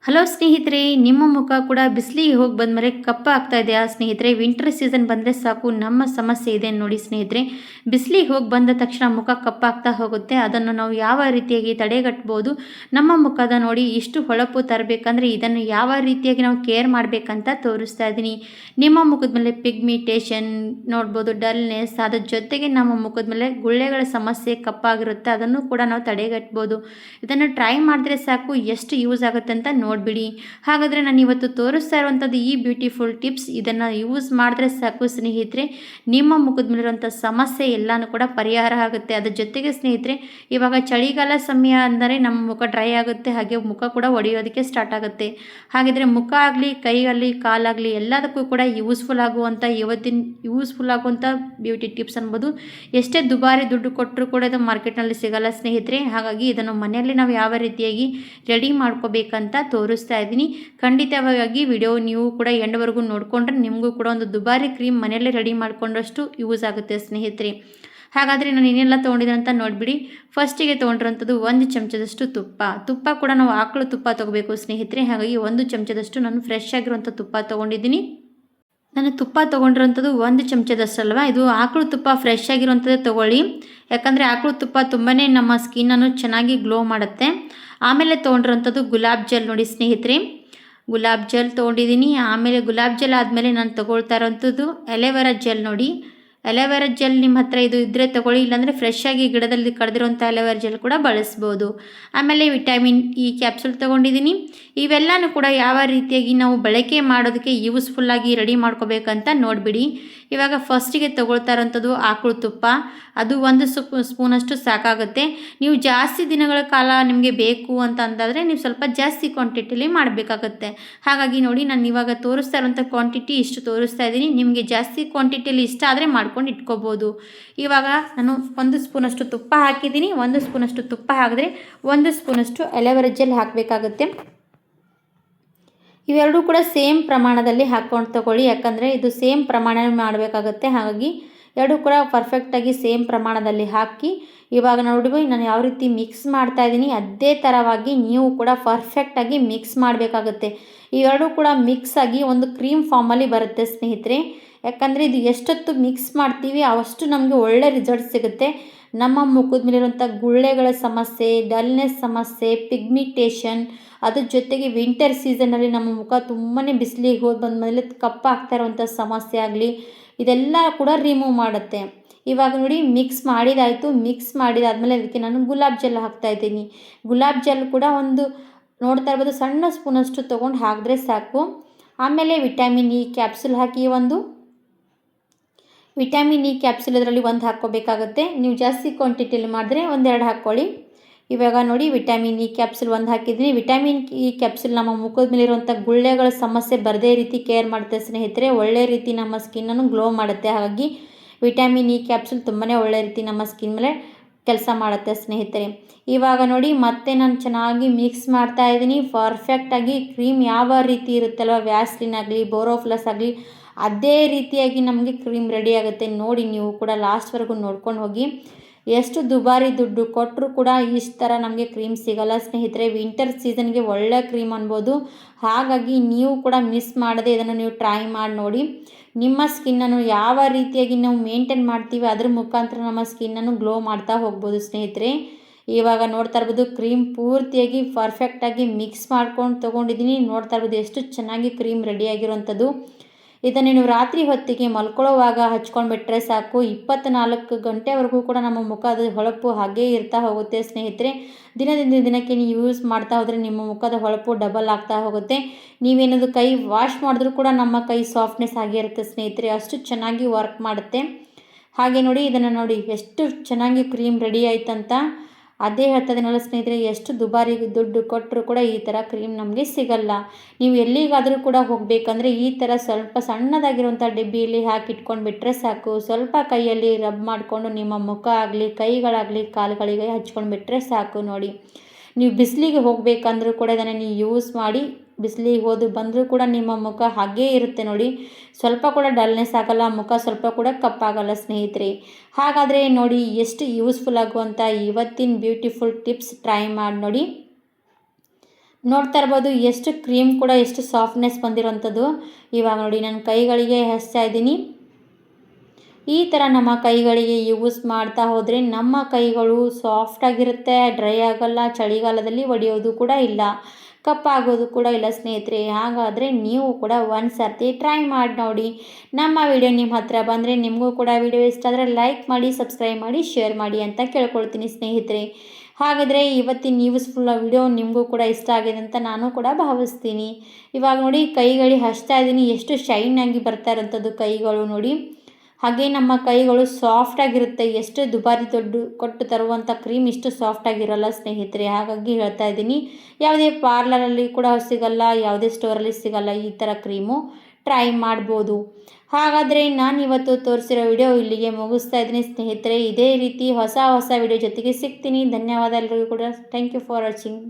Hello ಸ್ನೇಹಿತರೆ, ನಿಮ್ಮ ಮುಖ ಕೂಡ ಬಿಸಿಲಿಗೆ ಹೋಗಿ ಬಂದಮೇಲೆ ಕಪ್ಪ ಆಗ್ತಾ ಇದೆಯಾ ಸ್ನೇಹಿತರೆ? ವಿಂಟರ್ ಸೀಸನ್ ಬಂದರೆ ಸಾಕು ನಮ್ಮ ಸಮಸ್ಯೆ ಇದೆ ನೋಡಿ ಸ್ನೇಹಿತರೆ. ಬಿಸಿಲಿಗೆ ಹೋಗಿ ಬಂದ ತಕ್ಷಣ ಮುಖ ಕಪ್ಪಾಗ್ತಾ ಹೋಗುತ್ತೆ. ಅದನ್ನು ನಾವು ಯಾವ ರೀತಿಯಾಗಿ ತಡೆಗಟ್ಬೋದು? ನಮ್ಮ ಮುಖದ ನೋಡಿ ಇಷ್ಟು ಹೊಳಪು ತರಬೇಕಂದ್ರೆ ಇದನ್ನು ಯಾವ ರೀತಿಯಾಗಿ ನಾವು ಕೇರ್ ಮಾಡಬೇಕಂತ ತೋರಿಸ್ತಾ ಇದ್ದೀನಿ. ನಿಮ್ಮ ಮುಖದ ಮೇಲೆ ಪಿಗ್ಮಿಟೇಷನ್ ನೋಡ್ಬೋದು, ಡಲ್ನೆಸ್, ಅದ್ರ ಜೊತೆಗೆ ನಮ್ಮ ಮುಖದ ಮೇಲೆ ಗುಳ್ಳೆಗಳ ಸಮಸ್ಯೆ ಕಪ್ಪಾಗಿರುತ್ತೆ, ಅದನ್ನು ಕೂಡ ನಾವು ತಡೆಗಟ್ಬೋದು. ಇದನ್ನು ಟ್ರೈ ಮಾಡಿದ್ರೆ ಸಾಕು ಎಷ್ಟು ಯೂಸ್ ಆಗುತ್ತೆ ಅಂತ ನೋಡಿಬಿಡಿ. ಹಾಗಾದರೆ ನಾನು ಇವತ್ತು ತೋರಿಸ್ತಾ ಇರುವಂಥದ್ದು ಈ ಬ್ಯೂಟಿಫುಲ್ ಟಿಪ್ಸ್, ಇದನ್ನು ಯೂಸ್ ಮಾಡಿದ್ರೆ ಸಾಕು ಸ್ನೇಹಿತರೆ, ನಿಮ್ಮ ಮುಖದ ಮೇಲಿರುವಂಥ ಸಮಸ್ಯೆ ಎಲ್ಲನೂ ಕೂಡ ಪರಿಹಾರ ಆಗುತ್ತೆ. ಅದ್ರ ಜೊತೆಗೆ ಸ್ನೇಹಿತರೆ, ಇವಾಗ ಚಳಿಗಾಲ ಸಮಯ ಅಂದರೆ ನಮ್ಮ ಮುಖ ಡ್ರೈ ಆಗುತ್ತೆ, ಹಾಗೆ ಮುಖ ಕೂಡ ಒಡೆಯೋದಕ್ಕೆ ಸ್ಟಾರ್ಟ್ ಆಗುತ್ತೆ. ಹಾಗಿದ್ರೆ ಮುಖ ಆಗಲಿ, ಕೈಯಾಗಲಿ, ಕಾಲಾಗಲಿ ಎಲ್ಲದಕ್ಕೂ ಕೂಡ ಯೂಸ್ಫುಲ್ ಆಗುವಂಥ ಬ್ಯೂಟಿ ಟಿಪ್ಸ್ ಅನ್ಬೋದು. ಎಷ್ಟೇ ದುಬಾರಿ ದುಡ್ಡು ಕೊಟ್ಟರು ಕೂಡ ಇದು ಮಾರ್ಕೆಟ್ನಲ್ಲಿ ಸಿಗಲ್ಲ ಸ್ನೇಹಿತರೆ. ಹಾಗಾಗಿ ಇದನ್ನು ಮನೆಯಲ್ಲಿ ನಾವು ಯಾವ ರೀತಿಯಾಗಿ ರೆಡಿ ಮಾಡ್ಕೋಬೇಕಂತ ತೋರಿಸ್ತಾ ಇದ್ದೀನಿ. ಖಂಡಿತವಾಗಿ ವಿಡಿಯೋ ನೀವು ಕೂಡ ಎಂಡ್ವರೆಗೂ ನೋಡಿಕೊಂಡ್ರೆ ನಿಮಗೂ ಕೂಡ ಒಂದು ದುಬಾರಿ ಕ್ರೀಮ್ ಮನೆಯಲ್ಲೇ ರೆಡಿ ಮಾಡಿಕೊಂಡಷ್ಟು ಯೂಸ್ ಆಗುತ್ತೆ ಸ್ನೇಹಿತರೆ. ಹಾಗಾದರೆ ನಾನು ಏನೆಲ್ಲ ತೊಗೊಂಡಿದ್ದೀನಿ ಅಂತ ನೋಡಿಬಿಡಿ. ಫಸ್ಟಿಗೆ ತೊಗೊಂಡಿರೋಂಥದ್ದು 1 ಚಮಚದಷ್ಟು ತುಪ್ಪ ಕೂಡ ನಾವು ಆಕಳು ತುಪ್ಪ ತೊಗೋಬೇಕು ಸ್ನೇಹಿತರೆ. ಹಾಗಾಗಿ 1 ಚಮಚದಷ್ಟು ನಾನು ಫ್ರೆಶ್ ಆಗಿರುವಂಥ ತುಪ್ಪ ತೊಗೊಂಡಿದ್ದೀನಿ. ನಾನು ತುಪ್ಪ ತೊಗೊಂಡಿರೋಂಥದ್ದು 1 ಚಮಚದಷ್ಟು ಅಲ್ವಾ, ಇದು ಆಕಳು ತುಪ್ಪ ಫ್ರೆಶ್ ಆಗಿರುವಂಥದ್ದೇ ತೊಗೊಳ್ಳಿ. ಯಾಕಂದರೆ ಆಕಳು ತುಪ್ಪ ತುಂಬಾ ನಮ್ಮ ಸ್ಕಿನ್ನನ್ನು ಚೆನ್ನಾಗಿ ಗ್ಲೋ ಮಾಡುತ್ತೆ. ಆಮೇಲೆ ತೊಗೊಂಡಿರೋಂಥದ್ದು ಗುಲಾಬ್ ಜೆಲ್ ನೋಡಿ ಸ್ನೇಹಿತರೆ, ಗುಲಾಬ್ ಜೆಲ್ ತೊಗೊಂಡಿದ್ದೀನಿ. ಆಮೇಲೆ ಗುಲಾಬ್ ಜೆಲ್ ಆದಮೇಲೆ ನಾನು ತೊಗೊಳ್ತಾ ಇರೋಂಥದ್ದು ಎಲೆವೆರಾ ಜೆಲ್ ನೋಡಿ. ಎಲೆವೆರಾ ಜೆಲ್ ನಿಮ್ಮ ಹತ್ರ ಇದು ಇದ್ದರೆ ತೊಗೊಳ್ಳಿ, ಇಲ್ಲಾಂದರೆ ಫ್ರೆಶ್ ಆಗಿ ಗಿಡದಲ್ಲಿ ಕಳೆದಿರೋಂಥ ಎಲೆವೆರಾ ಜೆಲ್ ಕೂಡ ಬಳಸ್ಬೋದು. ಆಮೇಲೆ ವಿಟಮಿನ್ ಇ ಕ್ಯಾಪ್ಸೂಲ್ ತೊಗೊಂಡಿದ್ದೀನಿ. ಇವೆಲ್ಲನೂ ಕೂಡ ಯಾವ ರೀತಿಯಾಗಿ ನಾವು ಬಳಕೆ ಮಾಡೋದಕ್ಕೆ ಯೂಸ್ಫುಲ್ಲಾಗಿ ರೆಡಿ ಮಾಡ್ಕೋಬೇಕಂತ ನೋಡಿಬಿಡಿ. ಇವಾಗ ಫಸ್ಟಿಗೆ ತೊಗೊಳ್ತಾ ಇರೋಂಥದ್ದು ಆಕಳು ತುಪ್ಪ, ಅದು 1 ಸ್ಪೂನಷ್ಟು ಸಾಕಾಗುತ್ತೆ. ನೀವು ಜಾಸ್ತಿ ದಿನಗಳ ಕಾಲ ನಿಮಗೆ ಬೇಕು ಅಂತ ಅಂದಾದರೆ ನೀವು ಸ್ವಲ್ಪ ಜಾಸ್ತಿ ಕ್ವಾಂಟಿಟಿಲಿ ಮಾಡಬೇಕಾಗತ್ತೆ. ಹಾಗಾಗಿ ನೋಡಿ, ನಾನು ಇವಾಗ ತೋರಿಸ್ತಾ ಇರೋಂಥ ಕ್ವಾಂಟಿಟಿ ಇಷ್ಟು ತೋರಿಸ್ತಾ ಇದ್ದೀನಿ. ನಿಮಗೆ ಜಾಸ್ತಿ ಕ್ವಾಂಟಿಟಿಯಲ್ಲಿ ಇಷ್ಟ ಆದರೆ ಮಾಡ್ಕೊಂಡು ಇಟ್ಕೋಬೋದು. ಇವಾಗ ನಾನು 1 ಸ್ಪೂನಷ್ಟು ತುಪ್ಪ ಹಾಕಿದ್ದೀನಿ. 1 ಸ್ಪೂನಷ್ಟು ತುಪ್ಪ ಹಾಕಿದ್ರೆ 1 ಸ್ಪೂನಷ್ಟು ಎಲೆವೆರಾ ಜೆಲ್ ಹಾಕಬೇಕಾಗುತ್ತೆ. ಇವೆರಡೂ ಕೂಡ ಸೇಮ್ ಪ್ರಮಾಣದಲ್ಲಿ ಹಾಕ್ಕೊಂಡು ತೊಗೊಳ್ಳಿ, ಯಾಕಂದರೆ ಇದು ಸೇಮ್ ಪ್ರಮಾಣ ಮಾಡಬೇಕಾಗತ್ತೆ. ಹಾಗಾಗಿ ಎರಡೂ ಕೂಡ ಪರ್ಫೆಕ್ಟಾಗಿ ಸೇಮ್ ಪ್ರಮಾಣದಲ್ಲಿ ಹಾಕಿ ಇವಾಗ ನೋಡಿ ನಾನು ಯಾವ ರೀತಿ ಮಿಕ್ಸ್ ಮಾಡ್ತಾ ಇದ್ದೀನಿ ಅದೇ ಥರವಾಗಿ ನೀವು ಕೂಡ ಪರ್ಫೆಕ್ಟಾಗಿ ಮಿಕ್ಸ್ ಮಾಡಬೇಕಾಗತ್ತೆ. ಇವೆರಡೂ ಕೂಡ ಮಿಕ್ಸ್ ಆಗಿ ಒಂದು ಕ್ರೀಮ್ ಫಾರ್ಮಲ್ಲಿ ಬರುತ್ತೆ ಸ್ನೇಹಿತರೆ. ಯಾಕಂದರೆ ಇದು ಎಷ್ಟೊತ್ತು ಮಿಕ್ಸ್ ಮಾಡ್ತೀವಿ ಅಷ್ಟು ನಮಗೆ ಒಳ್ಳೆ ರಿಸಲ್ಟ್ ಸಿಗುತ್ತೆ. ನಮ್ಮ ಮುಖದ ಮೇಲಿರುವಂಥ ಗುಳ್ಳೆಗಳ ಸಮಸ್ಯೆ, ಡಲ್ನೆಸ್ ಸಮಸ್ಯೆ, ಪಿಗ್ಮಿಟೇಷನ್, ಅದ್ರ ಜೊತೆಗೆ ವಿಂಟರ್ ಸೀಸನಲ್ಲಿ ನಮ್ಮ ಮುಖ ತುಂಬಾ ಬಿಸಿಲಿಗೆ ಹೋಗಿ ಬಂದಮೇಲೆ ಕಪ್ಪಾಗ್ತಾ ಇರುವಂಥ ಸಮಸ್ಯೆ ಆಗಲಿ, ಇದೆಲ್ಲ ಕೂಡ ರಿಮೂವ್ ಮಾಡುತ್ತೆ. ಇವಾಗ ನೋಡಿ ಮಿಕ್ಸ್ ಮಾಡಿದಾಯಿತು. ಮಿಕ್ಸ್ ಮಾಡಿದಾದ್ಮೇಲೆ ಅದಕ್ಕೆ ನಾನು ಗುಲಾಬ್ ಜೆಲ್ ಹಾಕ್ತಾಯಿದ್ದೀನಿ. ಗುಲಾಬ್ ಜೆಲ್ ಕೂಡ ಒಂದು ನೋಡ್ತಾ ಇರ್ಬೋದು ಸಣ್ಣ ಸ್ಪೂನಷ್ಟು ತೊಗೊಂಡು ಹಾಕಿದ್ರೆ ಸಾಕು. ಆಮೇಲೆ ವಿಟಮಿನ್ ಇ ಕ್ಯಾಪ್ಸೂಲ್ ಹಾಕಿ ವಿಟಮಿನ್ ಇ ಕ್ಯಾಪ್ಸೂಲ್ ಇದರಲ್ಲಿ 1 ಹಾಕ್ಕೋಬೇಕಾಗುತ್ತೆ. ನೀವು ಜಾಸ್ತಿ ಕ್ವಾಂಟಿಟಿಯಲ್ಲಿ ಮಾಡಿದ್ರೆ 1-2 ಹಾಕ್ಕೊಳ್ಳಿ. ಇವಾಗ ನೋಡಿ ವಿಟಮಿನ್ ಇ ಕ್ಯಾಪ್ಸೂಲ್ 1 ಹಾಕಿದ್ದೀನಿ. ವಿಟಮಿನ್ ಇ ಕ್ಯಾಪ್ಸೂಲ್ ನಮ್ಮ ಮುಖದ ಮೇಲಿರುವಂಥ ಗುಳ್ಳೆಗಳ ಸಮಸ್ಯೆ ಬರದೇ ರೀತಿ ಕೇರ್ ಮಾಡುತ್ತೆ ಸ್ನೇಹಿತರೆ. ಒಳ್ಳೆ ರೀತಿ ನಮ್ಮ ಸ್ಕಿನ್ನನ್ನು ಗ್ಲೋ ಮಾಡುತ್ತೆ. ಹಾಗಾಗಿ ವಿಟಮಿನ್ ಇ ಕ್ಯಾಪ್ಸೂಲ್ ತುಂಬಾ ಒಳ್ಳೆ ರೀತಿ ನಮ್ಮ ಸ್ಕಿನ್ ಮೇಲೆ ಕೆಲಸ ಮಾಡುತ್ತೆ ಸ್ನೇಹಿತರೆ. ಇವಾಗ ನೋಡಿ ಮತ್ತೆ ನಾನು ಚೆನ್ನಾಗಿ ಮಿಕ್ಸ್ ಮಾಡ್ತಾ ಇದ್ದೀನಿ. ಪರ್ಫೆಕ್ಟಾಗಿ ಕ್ರೀಮ್ ಯಾವ ರೀತಿ ಇರುತ್ತಲ್ವ, ವ್ಯಾಸ್ಲಿನ್ ಆಗಲಿ, ಬೋರೋಫ್ಲಸ್ ಆಗಲಿ, ಅದೇ ರೀತಿಯಾಗಿ ನಮಗೆ ಕ್ರೀಮ್ ರೆಡಿ ಆಗುತ್ತೆ. ನೋಡಿ ನೀವು ಕೂಡ ಲಾಸ್ಟ್ವರೆಗೂ ನೋಡ್ಕೊಂಡು ಹೋಗಿ. ಎಷ್ಟು ದುಬಾರಿ ದುಡ್ಡು ಕೊಟ್ಟರು ಕೂಡ ಇಷ್ಟು ಥರ ನಮಗೆ ಕ್ರೀಮ್ ಸಿಗಲ್ಲ ಸ್ನೇಹಿತರೆ. ವಿಂಟರ್ ಸೀಸನ್ಗೆ ಒಳ್ಳೆ ಕ್ರೀಮ್ ಅನ್ಬೋದು. ಹಾಗಾಗಿ ನೀವು ಕೂಡ ಮಿಸ್ ಮಾಡದೆ ಇದನ್ನು ನೀವು ಟ್ರೈ ಮಾಡಿ ನೋಡಿ. ನಿಮ್ಮ ಸ್ಕಿನ್ನನ್ನು ಯಾವ ರೀತಿಯಾಗಿ ನಾವು ಮೇಂಟೈನ್ ಮಾಡ್ತೀವಿ ಅದ್ರ ಮುಖಾಂತರ ನಮ್ಮ ಸ್ಕಿನ್ನನ್ನು ಗ್ಲೋ ಮಾಡ್ತಾ ಹೋಗ್ಬೋದು ಸ್ನೇಹಿತರೆ. ಇವಾಗ ನೋಡ್ತಾ ಇರ್ಬೋದು ಕ್ರೀಮ್ ಪೂರ್ತಿಯಾಗಿ ಪರ್ಫೆಕ್ಟಾಗಿ ಮಿಕ್ಸ್ ಮಾಡ್ಕೊಂಡು ತೊಗೊಂಡಿದ್ದೀನಿ. ನೋಡ್ತಾ ಇರ್ಬೋದು ಎಷ್ಟು ಚೆನ್ನಾಗಿ ಕ್ರೀಮ್ ರೆಡಿಯಾಗಿರೋವಂಥದ್ದು. ಇದನ್ನು ನೀವು ರಾತ್ರಿ ಹೊತ್ತಿಗೆ ಮಲ್ಕೊಳ್ಳೋವಾಗ ಹಚ್ಕೊಂಡ್ಬಿಟ್ರೆ ಸಾಕು, 24 ಗಂಟೆವರೆಗೂ ಕೂಡ ನಮ್ಮ ಮುಖದ ಹೊಳಪು ಹಾಗೇ ಇರ್ತಾ ಹೋಗುತ್ತೆ ಸ್ನೇಹಿತರೆ. ದಿನದಿಂದ ದಿನಕ್ಕೆ ನೀವು ಯೂಸ್ ಮಾಡ್ತಾ ಹೋದರೆ ನಿಮ್ಮ ಮುಖದ ಹೊಳಪು ಡಬಲ್ ಆಗ್ತಾ ಹೋಗುತ್ತೆ. ನೀವೇನಾದರೂ ಕೈ ವಾಶ್ ಮಾಡಿದ್ರೂ ಕೂಡ ನಮ್ಮ ಕೈ ಸಾಫ್ಟ್ನೆಸ್ ಆಗೇ ಇರುತ್ತೆ ಸ್ನೇಹಿತರೆ. ಅಷ್ಟು ಚೆನ್ನಾಗಿ ವರ್ಕ್ ಮಾಡುತ್ತೆ. ಹಾಗೆ ನೋಡಿ ಇದನ್ನು ನೋಡಿ ಎಷ್ಟು ಚೆನ್ನಾಗಿ ಕ್ರೀಮ್ ರೆಡಿ ಆಯ್ತಂತ. ಅದೇ ಹೇಳ್ತಾ ಇದೀನಲ್ಲ ಸ್ನೇಹಿತರೆ, ಎಷ್ಟು ದುಬಾರಿ ದುಡ್ಡು ಕೊಟ್ಟರು ಕೂಡ ಈ ಥರ ಕ್ರೀಮ್ ನಮಗೆ ಸಿಗಲ್ಲ. ನೀವು ಎಲ್ಲಿಗಾದರೂ ಕೂಡ ಹೋಗಬೇಕಂದ್ರೆ ಈ ಥರ ಸ್ವಲ್ಪ ಸಣ್ಣದಾಗಿರುವಂಥ ಡಬ್ಬಿಯಲ್ಲಿ ಹಾಕಿಟ್ಕೊಂಡ್ಬಿಟ್ರೆ ಸಾಕು. ಸ್ವಲ್ಪ ಕೈಯಲ್ಲಿ ರಬ್ ಮಾಡಿಕೊಂಡು ನಿಮ್ಮ ಮುಖ ಆಗಲಿ, ಕೈಗಳಾಗಲಿ, ಕಾಲುಗಳಿಗೆ ಹಚ್ಕೊಂಡ್ಬಿಟ್ರೆ ಸಾಕು. ನೋಡಿ ನೀವು ಬಿಸಿಲಿಗೆ ಹೋಗಬೇಕಂದ್ರೂ ಕೂಡ ಇದನ್ನು ನೀವು ಯೂಸ್ ಮಾಡಿ. ಬಿಸಿಲಿಗೆ ಹೋದು ಬಂದರೂ ಕೂಡ ನಿಮ್ಮ ಮುಖ ಹಾಗೇ ಇರುತ್ತೆ ನೋಡಿ. ಸ್ವಲ್ಪ ಕೂಡ ಡಲ್ನೆಸ್ ಆಗಲ್ಲ, ಮುಖ ಸ್ವಲ್ಪ ಕೂಡ ಕಪ್ಪಾಗಲ್ಲ ಸ್ನೇಹಿತರೆ. ಹಾಗಾದರೆ ನೋಡಿ ಎಷ್ಟು ಯೂಸ್ಫುಲ್ ಆಗುವಂಥ ಇವತ್ತಿನ ಬ್ಯೂಟಿಫುಲ್ ಟಿಪ್ಸ್ ಟ್ರೈ ಮಾಡಿ ನೋಡಿ. ನೋಡ್ತಾ ಇರ್ಬೋದು ಎಷ್ಟು ಕ್ರೀಮ್ ಕೂಡ ಎಷ್ಟು ಸಾಫ್ಟ್ನೆಸ್ ಬಂದಿರೋಂಥದ್ದು. ಇವಾಗ ನೋಡಿ ನಾನು ಕೈಗಳಿಗೆ ಹಚ್ತಾ ಇದ್ದೀನಿ. ಈ ಥರ ನಮ್ಮ ಕೈಗಳಿಗೆ ಯೂಸ್ ಮಾಡ್ತಾ ಹೋದರೆ ನಮ್ಮ ಕೈಗಳು ಸಾಫ್ಟಾಗಿರುತ್ತೆ, ಡ್ರೈ ಆಗೋಲ್ಲ, ಚಳಿಗಾಲದಲ್ಲಿ ಒಡೆಯೋದು ಕೂಡ ಇಲ್ಲ, ಕಪ್ಪಾಗೋದು ಕೂಡ ಇಲ್ಲ ಸ್ನೇಹಿತರೆ. ಹಾಗಾದರೆ ನೀವು ಕೂಡ ಒಂದು ಸರ್ತಿ ಟ್ರೈ ಮಾಡಿ ನೋಡಿ. ನಮ್ಮ ವಿಡಿಯೋ ನಿಮ್ಮ ಹತ್ರ ಬಂದರೆ ನಿಮಗೂ ಕೂಡ ವಿಡಿಯೋ ಇಷ್ಟ ಆದರೆ ಲೈಕ್ ಮಾಡಿ, ಸಬ್ಸ್ಕ್ರೈಬ್ ಮಾಡಿ, ಶೇರ್ ಮಾಡಿ ಅಂತ ಕೇಳ್ಕೊಳ್ತೀನಿ ಸ್ನೇಹಿತರೆ. ಹಾಗಾದರೆ ಇವತ್ತಿನ ಯೂಸ್ಫುಲ್ ವಿಡಿಯೋ ನಿಮಗೂ ಕೂಡ ಇಷ್ಟ ಆಗಿದೆ ಅಂತ ನಾನು ಕೂಡ ಭಾವಿಸ್ತೀನಿ. ಇವಾಗ ನೋಡಿ ಕೈಗಳಿಗೆ ಹಚ್ತಾ ಇದ್ದೀನಿ, ಎಷ್ಟು ಶೈನ್ ಆಗಿ ಬರ್ತಾ ಇರೋಂಥದ್ದು ಕೈಗಳು ನೋಡಿ. ಹಾಗೆ ನಮ್ಮ ಕೈಗಳು ಸಾಫ್ಟಾಗಿರುತ್ತೆ. ಎಷ್ಟು ದುಬಾರಿ ದುಡ್ಡು ಕೊಟ್ಟು ತರುವಂಥ ಕ್ರೀಮ್ ಇಷ್ಟು ಸಾಫ್ಟಾಗಿರೋಲ್ಲ ಸ್ನೇಹಿತರೆ. ಹಾಗಾಗಿ ಹೇಳ್ತಾ ಇದ್ದೀನಿ, ಯಾವುದೇ ಪಾರ್ಲರಲ್ಲಿ ಕೂಡ ಸಿಗಲ್ಲ, ಯಾವುದೇ ಸ್ಟೋರಲ್ಲಿ ಸಿಗಲ್ಲ ಈ ಥರ ಕ್ರೀಮು. ಟ್ರೈ ಮಾಡ್ಬೋದು. ಹಾಗಾದರೆ ನಾನು ಇವತ್ತು ತೋರಿಸಿರೋ ವಿಡಿಯೋ ಇಲ್ಲಿಗೆ ಮುಗಿಸ್ತಾ ಇದ್ದೀನಿ ಸ್ನೇಹಿತರೆ. ಇದೇ ರೀತಿ ಹೊಸ ವಿಡಿಯೋ ಜೊತೆಗೆ ಸಿಗ್ತೀನಿ. ಧನ್ಯವಾದ ಎಲ್ರಿಗೂ ಕೂಡ. Thank you for watching.